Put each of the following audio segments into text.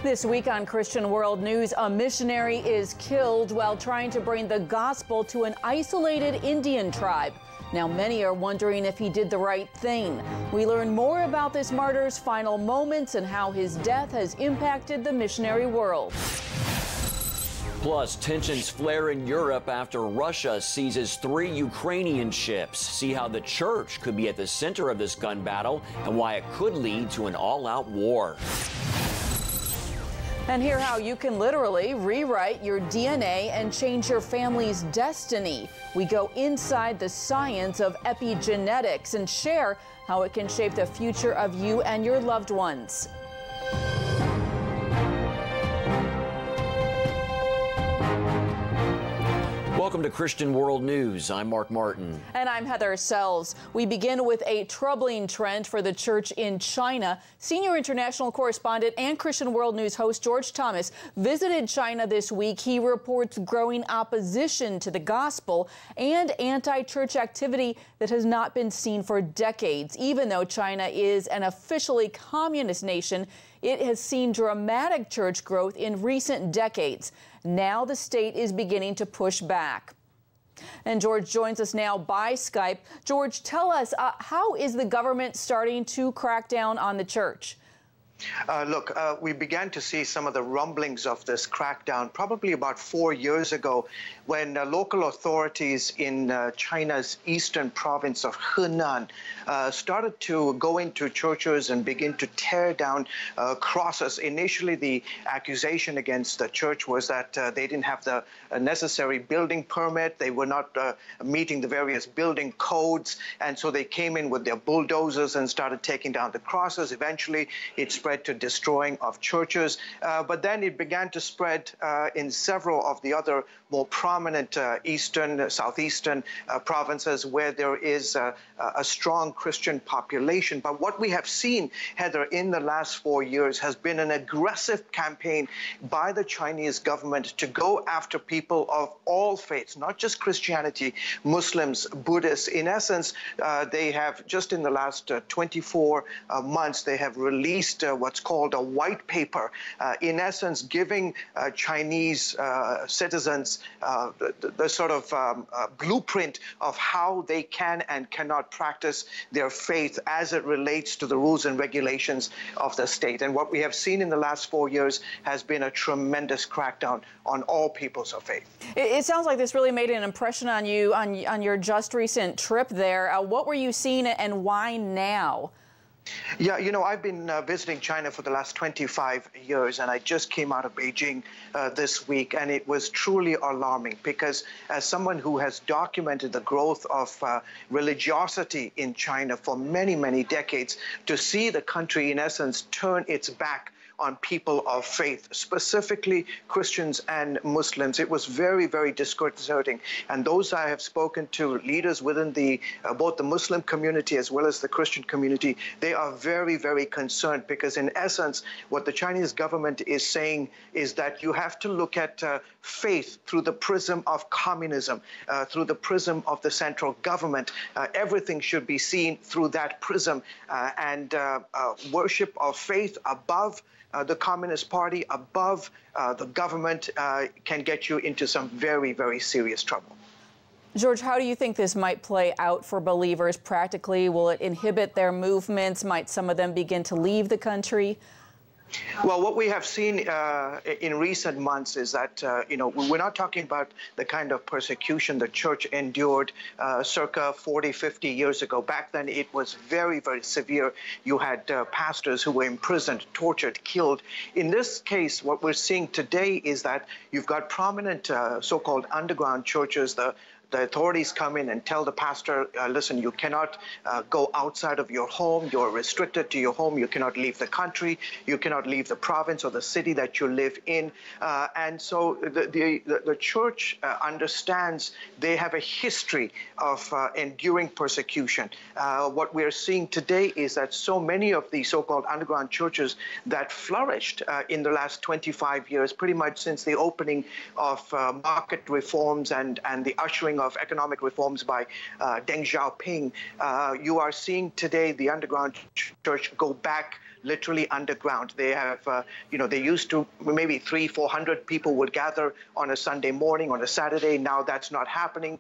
This week on Christian World News, a missionary is killed while trying to bring the gospel to an isolated Indian tribe. Now, many are wondering if he did the right thing. We learn more about this martyr's final moments and how his death has impacted the missionary world. Plus, tensions flare in Europe after Russia seizes 3 Ukrainian ships. See how the church could be at the center of this gun battle and why it could lead to an all-out war. And hear how you can literally rewrite your DNA and change your family's destiny. We go inside the science of epigenetics and share how it can shape the future of you and your loved ones. Welcome to Christian World News. I'm Mark Martin. And I'm Heather Sells. We begin with a troubling trend for the church in China. Senior international correspondent and Christian World News host George Thomas visited China this week. He reports growing opposition to the gospel and anti-church activity that has not been seen for decades. Even though China is an officially communist nation, it has seen dramatic church growth in recent decades. Now the state is beginning to push back. And George joins us now by Skype. George, tell us, how is the government starting to crack down on the church? Look, we began to see some of the rumblings of this crackdown probably about 4 years ago when local authorities in China's eastern province of Henan started to go into churches and begin to tear down crosses. Initially, the accusation against the church was that they didn't have the necessary building permit. They were not meeting the various building codes. And so they came in with their bulldozers and started taking down the crosses. Eventually, it spread to destroying of churches, but then it began to spread in several of the other more prominent eastern, southeastern provinces where there is a strong Christian population. But what we have seen, Heather, in the last 4 years has been an aggressive campaign by the Chinese government to go after people of all faiths, not just Christianity, Muslims, Buddhists. In essence, they have just in the last 24 months, they have released what's called a white paper, in essence giving Chinese citizens the sort of blueprint of how they can and cannot practice their faith as it relates to the rules and regulations of the state. And what we have seen in the last 4 years has been a tremendous crackdown on all peoples of faith. It sounds like this really made an impression on you on your just recent trip there. What were you seeing and why now? Yeah, you know, I've been visiting China for the last 25 years, and I just came out of Beijing this week, and it was truly alarming because as someone who has documented the growth of religiosity in China for many, many decades, to see the country, in essence, turn its back on people of faith, specifically Christians and Muslims. It was very, very disconcerting. And those I have spoken to, leaders within the both the Muslim community as well as the Christian community, they are very, very concerned because in essence, what the Chinese government is saying is that you have to look at faith through the prism of communism, through the prism of the central government. Everything should be seen through that prism, and worship of faith above the Communist Party, above the government, can get you into some very, very serious trouble. George, how do you think this might play out for believers practically? Will it inhibit their movements? Might some of them begin to leave the country? Well, what we have seen in recent months is that, you know, we're not talking about the kind of persecution the church endured circa 40, 50 years ago. Back then, it was very, very severe. You had pastors who were imprisoned, tortured, killed. In this case, what we're seeing today is that you've got prominent so-called underground churches. The authorities come in and tell the pastor, listen, you cannot go outside of your home. You're restricted to your home. You cannot leave the country. You cannot leave the province or the city that you live in. And so the church understands they have a history of enduring persecution. What we're seeing today is that so many of the so-called underground churches that flourished in the last 25 years, pretty much since the opening of market reforms and the ushering of economic reforms by Deng Xiaoping, you are seeing today the underground church go back literally underground. They have, they used to maybe 300-400 people would gather on a Sunday morning, on a Saturday. Now that's not happening.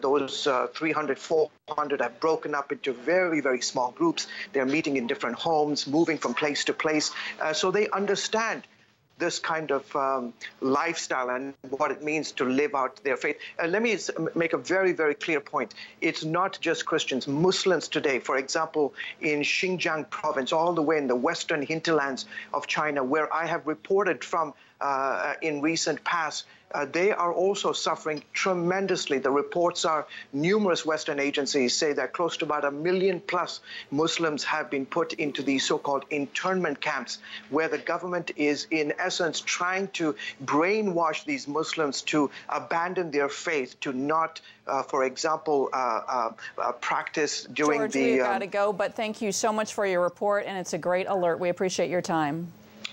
Those 300-400 have broken up into very, very small groups. They're meeting in different homes, moving from place to place. So they understand this kind of lifestyle and what it means to live out their faith. Let me make a very, very clear point. It's not just Christians. Muslims today, for example, in Xinjiang province, all the way in the western hinterlands of China, where I have reported from in recent past, they are also suffering tremendously. The reports are numerous Western agencies say that close to about 1 million+ Muslims have been put into these so-called internment camps, where the government is, in essence, trying to brainwash these Muslims to abandon their faith, to not, for example, practice during George, the... we've got to go, but thank you so much for your report, and it's a great alert. We appreciate your time.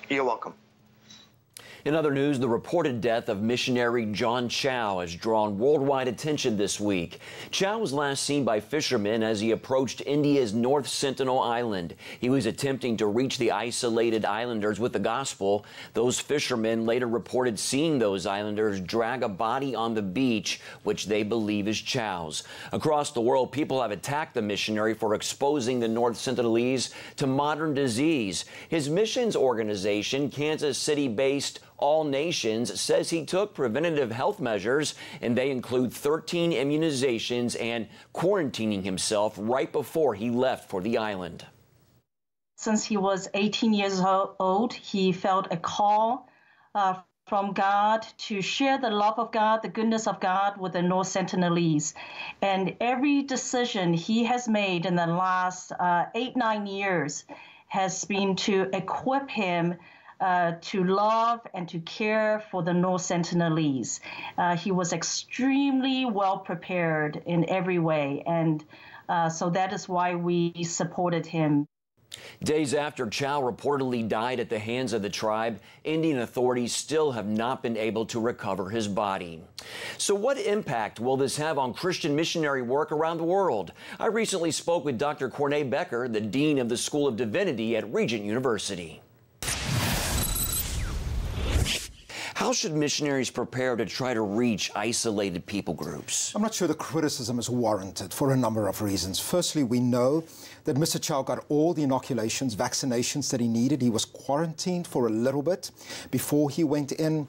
You're welcome. In other news, the reported death of missionary John Chow has drawn worldwide attention this week. Chow was last seen by fishermen as he approached India's North Sentinel Island. He was attempting to reach the isolated islanders with the gospel. Those fishermen later reported seeing those islanders drag a body on the beach, which they believe is Chow's. Across the world, people have attacked the missionary for exposing the North Sentinelese to modern disease. His missions organization, Kansas City-based All Nations, says he took preventative health measures, and they include 13 immunizations and quarantining himself right before he left for the island. Since he was 18 years old, he felt a call from God to share the love of God, the goodness of God with the North Sentinelese. And every decision he has made in the last 8-9 years has been to equip him to love and to care for the North Sentinelese. He was extremely well prepared in every way, and so that is why we supported him. Days after Chow reportedly died at the hands of the tribe, Indian authorities still have not been able to recover his body. So what impact will this have on Christian missionary work around the world? I recently spoke with Dr. Cornée Becker, the Dean of the School of Divinity at Regent University. How should missionaries prepare to try to reach isolated people groups? I'm not sure the criticism is warranted for a number of reasons. Firstly, we know that Mr. Chow got all the inoculations, vaccinations that he needed. He was quarantined for a little bit before he went in.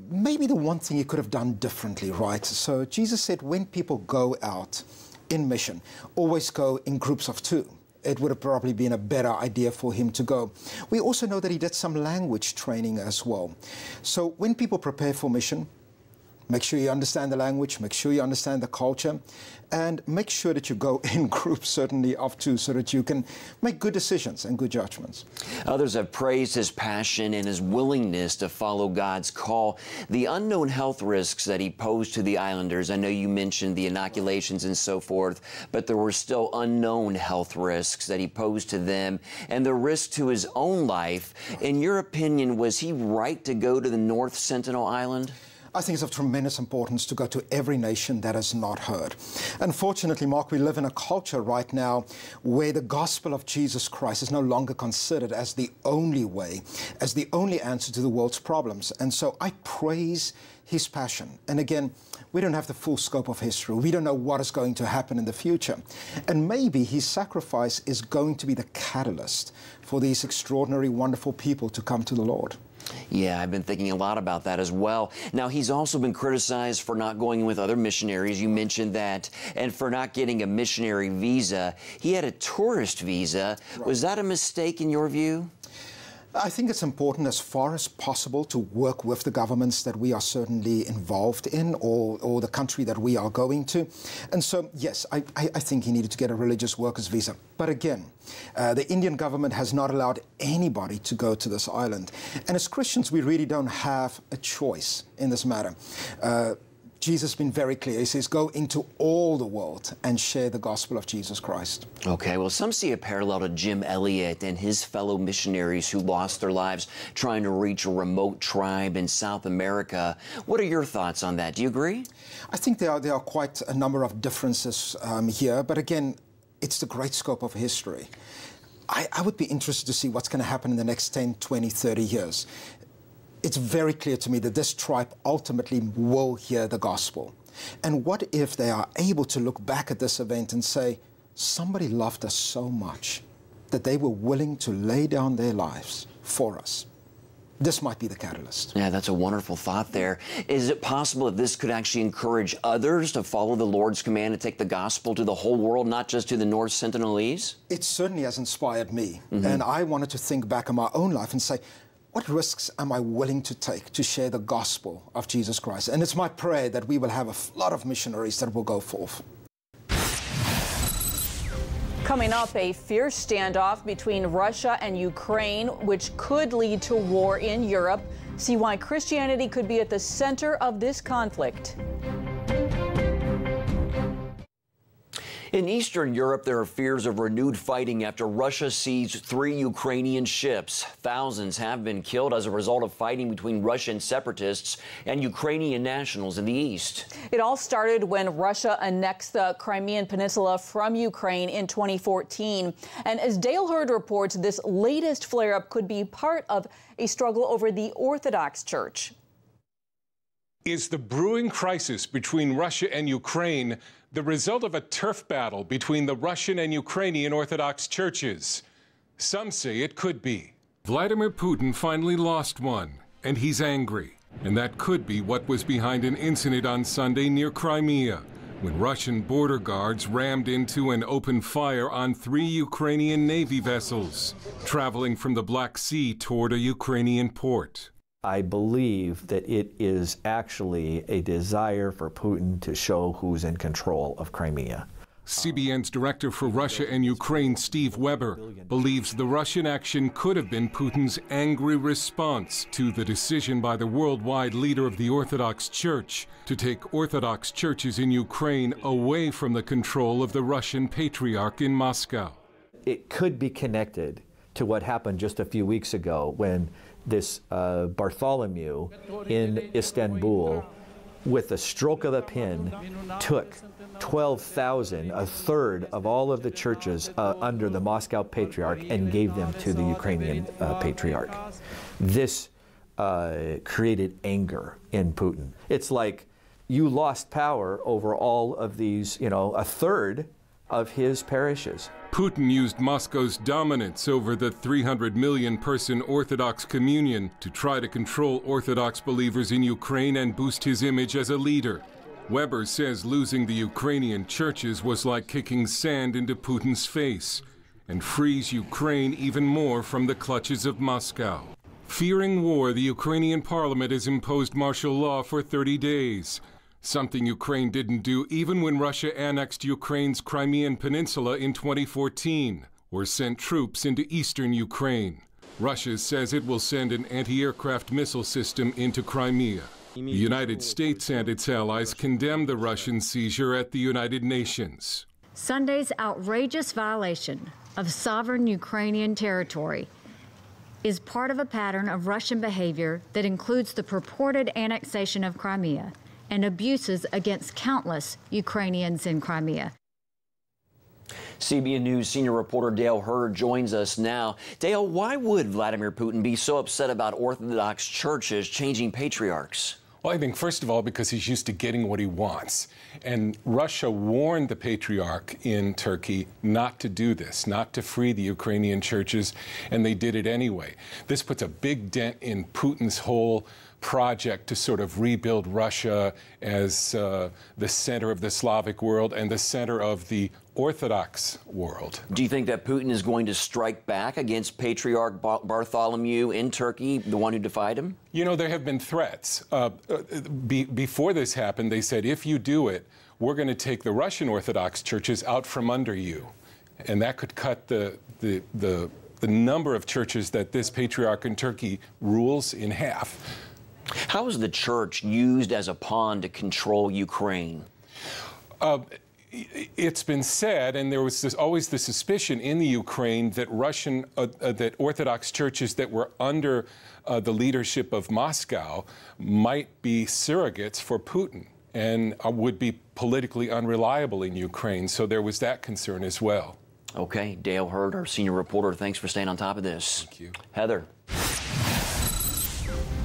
Maybe the one thing he could have done differently, right? So Jesus said when people go out in mission, always go in groups of 2. It would have probably been a better idea for him to go. We also know that he did some language training as well. So when people prepare for mission, make sure you understand the language, make sure you understand the culture, and make sure that you go in groups, certainly of 2, so that you can make good decisions and good judgments. Others have praised his passion and his willingness to follow God's call. The unknown health risks that he posed to the islanders, I know you mentioned the inoculations and so forth, but there were still unknown health risks that he posed to them and the risk to his own life. In your opinion, was he right to go to the North Sentinel Island? I think it's of tremendous importance to go to every nation that has not heard. Unfortunately, Mark, we live in a culture right now where the gospel of Jesus Christ is no longer considered as the only way, as the only answer to the world's problems. And so I praise his passion. And again, we don't have the full scope of history. We don't know what is going to happen in the future. And maybe his sacrifice is going to be the catalyst for these extraordinary, wonderful people to come to the Lord. Yeah, I've been thinking a lot about that as well. Now, he's also been criticized for not going with other missionaries. You mentioned that. And for not getting a missionary visa. He had a tourist visa. Right. Was that a mistake in your view? I think it's important as far as possible to work with the governments that we are certainly involved in or the country that we are going to. And so, yes, I think he needed to get a religious workers visa. But again, the Indian government has not allowed anybody to go to this island. And as Christians, we really don't have a choice in this matter. Jesus has been very clear. He says, go into all the world and share the gospel of Jesus Christ. Okay, well, some see a parallel to Jim Elliot and his fellow missionaries who lost their lives trying to reach a remote tribe in South America. What are your thoughts on that? Do you agree? I think there are quite a number of differences here, but again, it's the great scope of history. I would be interested to see what's going to happen in the next 10, 20, 30 years. It's very clear to me that this tribe ultimately will hear the gospel. And what if they are able to look back at this event and say, somebody loved us so much that they were willing to lay down their lives for us? This might be the catalyst. Yeah, that's a wonderful thought there. Is it possible that this could actually encourage others to follow the Lord's command to take the gospel to the whole world, not just to the North Sentinelese? It certainly has inspired me. And I wanted to think back on my own life and say, what risks am I willing to take to share the gospel of Jesus Christ? And it's my prayer that we will have a lot of missionaries that will go forth. Coming up, a fierce standoff between Russia and Ukraine, which could lead to war in Europe. See why Christianity could be at the center of this conflict. In Eastern Europe, there are fears of renewed fighting after Russia seized 3 Ukrainian ships. Thousands have been killed as a result of fighting between Russian separatists and Ukrainian nationals in the east. It all started when Russia annexed the Crimean Peninsula from Ukraine in 2014. And as Dale Hurd reports, this latest flare-up could be part of a struggle over the Orthodox Church. Is the brewing crisis between Russia and Ukraine the result of a turf battle between the Russian and Ukrainian Orthodox churches? Some say it could be. Vladimir Putin finally lost one, and he's angry. And that could be what was behind an incident on Sunday near Crimea, when Russian border guards rammed into and opened fire on 3 Ukrainian Navy vessels traveling from the Black Sea toward a Ukrainian port. I believe that it is actually a desire for Putin to show who's in control of Crimea. CBN's director for Russia and Ukraine, Steve Weber, believes the Russian action could have been Putin's angry response to the decision by the worldwide leader of the Orthodox Church to take Orthodox churches in Ukraine away from the control of the Russian Patriarch in Moscow. It could be connected to what happened just a few weeks ago when this Bartholomew in Istanbul, with a stroke of a pen, took 12,000, a third of all of the churches under the Moscow Patriarch, and gave them to the Ukrainian Patriarch. This created anger in Putin. It's like you lost power over all of these, a third of his parishes. Putin used Moscow's dominance over the 300 million person Orthodox communion to try to control Orthodox believers in Ukraine and boost his image as a leader. Weber says losing the Ukrainian churches was like kicking sand into Putin's face and frees Ukraine even more from the clutches of Moscow. Fearing war, the Ukrainian parliament has imposed martial law for 30 days. Something Ukraine didn't do even when Russia annexed Ukraine's Crimean Peninsula in 2014, or sent troops into eastern Ukraine. Russia says it will send an anti-aircraft missile system into Crimea. The United States and its allies condemned the Russian seizure at the United Nations. Sunday's outrageous violation of sovereign Ukrainian territory is part of a pattern of Russian behavior that includes the purported annexation of Crimea and abuses against countless Ukrainians in Crimea. CBN News senior reporter Dale Hurd joins us now. Dale, why would Vladimir Putin be so upset about Orthodox churches changing patriarchs? Well, I think, first of all, because he's used to getting what he wants. And Russia warned the patriarch in Turkey not to do this, not to free the Ukrainian churches, and they did it anyway. This puts a big dent in Putin's whole project to sort of rebuild Russia as the center of the Slavic world and the center of the Orthodox world. Do you think that Putin is going to strike back against Patriarch Bartholomew in Turkey, the one who defied him? You know, there have been threats. Before this happened, they said, if you do it, we're going to take the Russian Orthodox churches out from under you. And that could cut the number of churches that this patriarch in Turkey rules in half. How is the church used as a pawn to control Ukraine? It's been said, and there was always the suspicion in the Ukraine that that Orthodox churches that were under the leadership of Moscow might be surrogates for Putin and would be politically unreliable in Ukraine. So there was that concern as well. Okay, Dale Hurd, our senior reporter, thanks for staying on top of this. Thank you. Heather.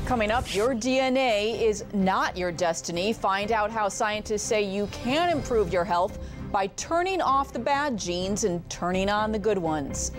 Coming up, your DNA is not your destiny. Find out how scientists say you can improve your health by turning off the bad genes and turning on the good ones.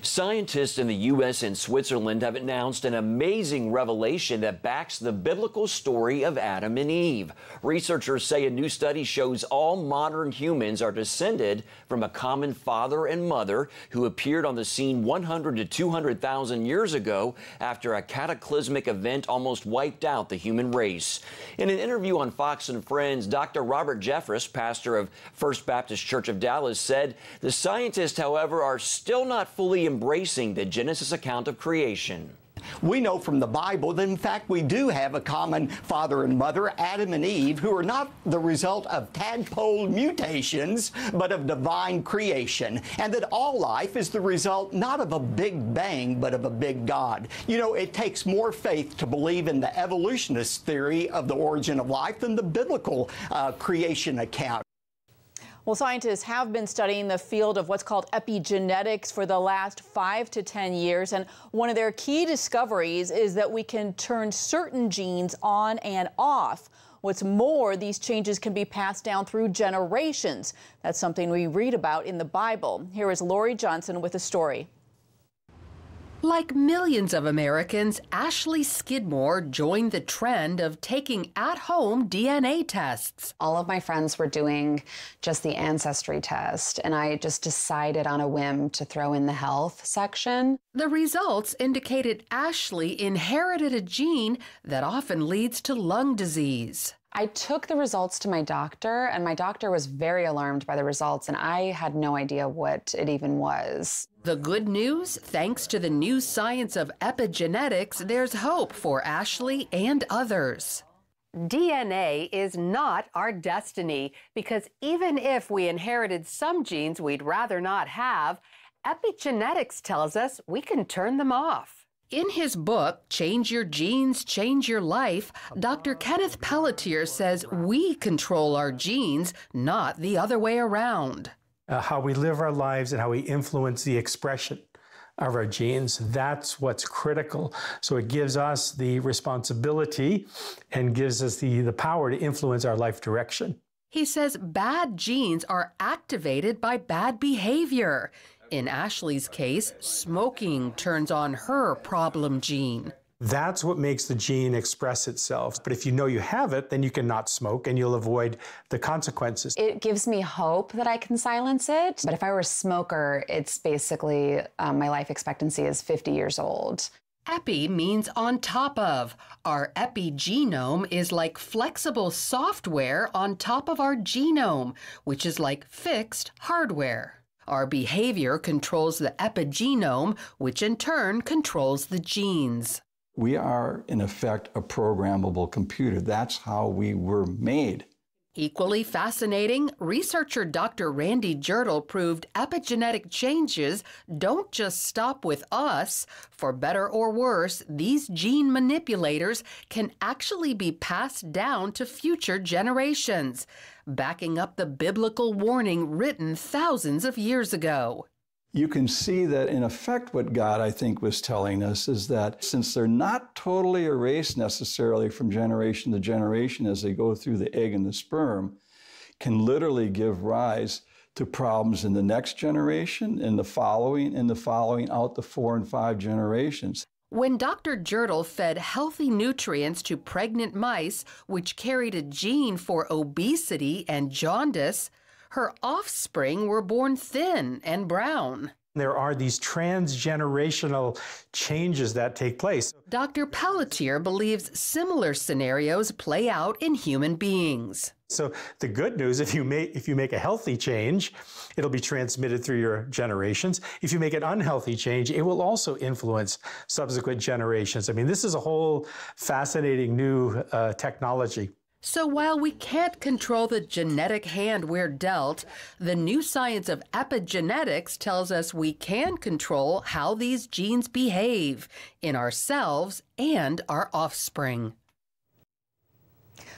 Scientists in the U.S. and Switzerland have announced an amazing revelation that backs the biblical story of Adam and Eve. Researchers say a new study shows all modern humans are descended from a common father and mother who appeared on the scene 100 to 200,000 years ago after a cataclysmic event almost wiped out the human race. In an interview on Fox and Friends, Dr. Robert Jeffress, pastor of First Baptist Church of Dallas, said the scientists, however, are still not fully embracing the Genesis account of creation. We know from the Bible that, in fact, we do have a common father and mother, Adam and Eve, who are not the result of tadpole mutations, but of divine creation, and that all life is the result not of a big bang, but of a big God. You know, it takes more faith to believe in the evolutionist theory of the origin of life than the biblical creation account. Well, scientists have been studying the field of what's called epigenetics for the last 5 to 10 years, and one of their key discoveries is that we can turn certain genes on and off. What's more, these changes can be passed down through generations. That's something we read about in the Bible. Here is Lori Johnson with a story. Like millions of Americans, Ashley Skidmore joined the trend of taking at-home DNA tests. All of my friends were doing just the ancestry test, and I just decided on a whim to throw in the health section. The results indicated Ashley inherited a gene that often leads to lung disease. I took the results to my doctor, and my doctor was very alarmed by the results, and I had no idea what it even was. The good news, thanks to the new science of epigenetics, there's hope for Ashley and others. DNA is not our destiny, because even if we inherited some genes we'd rather not have, epigenetics tells us we can turn them off. In his book, Change Your Genes, Change Your Life, Dr. Kenneth Pelletier says we control our genes, not the other way around. How we live our lives and how we influence the expression of our genes, that's what's critical. So it gives us the responsibility and gives us the power to influence our life direction. He says bad genes are activated by bad behavior. In Ashley's case, smoking turns on her problem gene. That's what makes the gene express itself. But if you know you have it, then you can not smoke and you'll avoid the consequences. It gives me hope that I can silence it. But if I were a smoker, it's basically my life expectancy is 50 years old. Epi means on top of. Our epigenome is like flexible software on top of our genome, which is like fixed hardware. Our behavior controls the epigenome, which in turn controls the genes. We are, in effect, a programmable computer. That's how we were made. Equally fascinating, researcher Dr. Randy Jertle proved epigenetic changes don't just stop with us. For better or worse, these gene manipulators can actually be passed down to future generations, backing up the biblical warning written thousands of years ago. You can see that, in effect, what God, I think, was telling us is that since they're not totally erased necessarily from generation to generation as they go through the egg and the sperm, can literally give rise to problems in the next generation, in the following out the 4 and 5 generations. When Dr. Jertle fed healthy nutrients to pregnant mice, which carried a gene for obesity and jaundice, her offspring were born thin and brown. There are these transgenerational changes that take place. Dr. Pelletier believes similar scenarios play out in human beings. So the good news, if you make a healthy change, it'll be transmitted through your generations. If you make an unhealthy change, it will also influence subsequent generations. I mean, this is a whole fascinating new technology. So while we can't control the genetic hand we're dealt, the new science of epigenetics tells us we can control how these genes behave in ourselves and our offspring.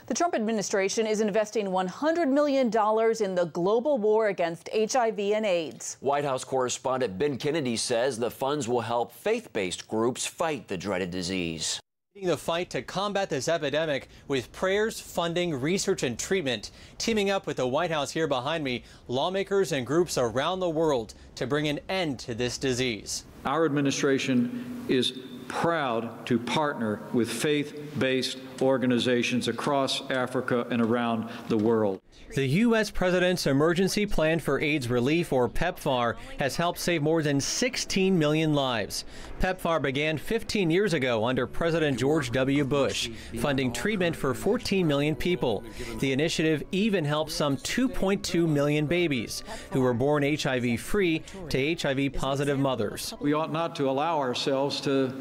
The Trump administration is investing $100 million in the global war against HIV and AIDS. White House correspondent Ben Kennedy says the funds will help faith-based groups fight the dreaded disease. Leading the fight to combat this epidemic with prayers, funding, research, and treatment. Teaming up with the White House here behind me, lawmakers and groups around the world to bring an end to this disease. Our administration is proud to partner with faith-based organizations across Africa and around the world. The U.S. President's Emergency Plan for AIDS Relief, or PEPFAR, has helped save more than 16 million lives. PEPFAR began 15 years ago under President George W. Bush, funding treatment for 14 million people. The initiative even helped some 2.2 million babies who were born HIV-free to HIV-positive mothers. We ought not to allow ourselves to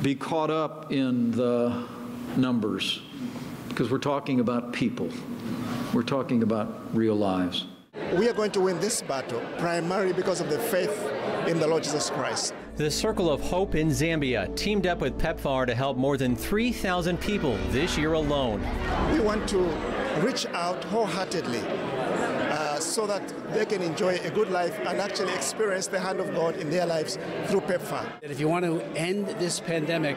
be caught up in the numbers, because we're talking about people. We're talking about real lives. We are going to win this battle primarily because of the faith in the Lord Jesus Christ. The Circle of Hope in Zambia teamed up with PEPFAR to help more than 3,000 people this year alone. We want to reach out wholeheartedly so that they can enjoy a good life and actually experience the hand of God in their lives through PEPFAR. If you want to end this pandemic,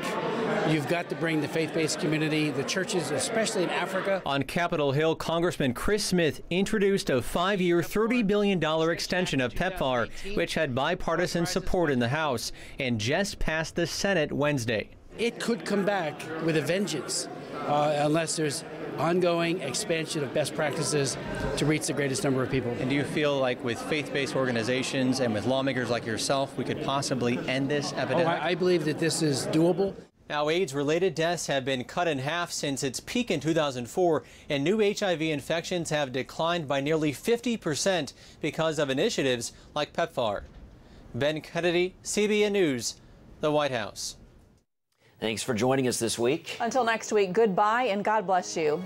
you've got to bring the faith-based community, the churches, especially in Africa. On Capitol Hill, Congressman Chris Smith introduced a 5-year, $30 billion extension of PEPFAR, which had bipartisan support in the House and just passed the Senate Wednesday. It could come back with a vengeance unless there's ongoing expansion of best practices to reach the greatest number of people. And do you feel like with faith-based organizations and with lawmakers like yourself, we could possibly end this epidemic? I believe that this is doable. Now, AIDS-related deaths have been cut in half since its peak in 2004, and new HIV infections have declined by nearly 50% because of initiatives like PEPFAR. Ben Kennedy, CBN News, the White House. Thanks for joining us this week. Until next week, goodbye and God bless you.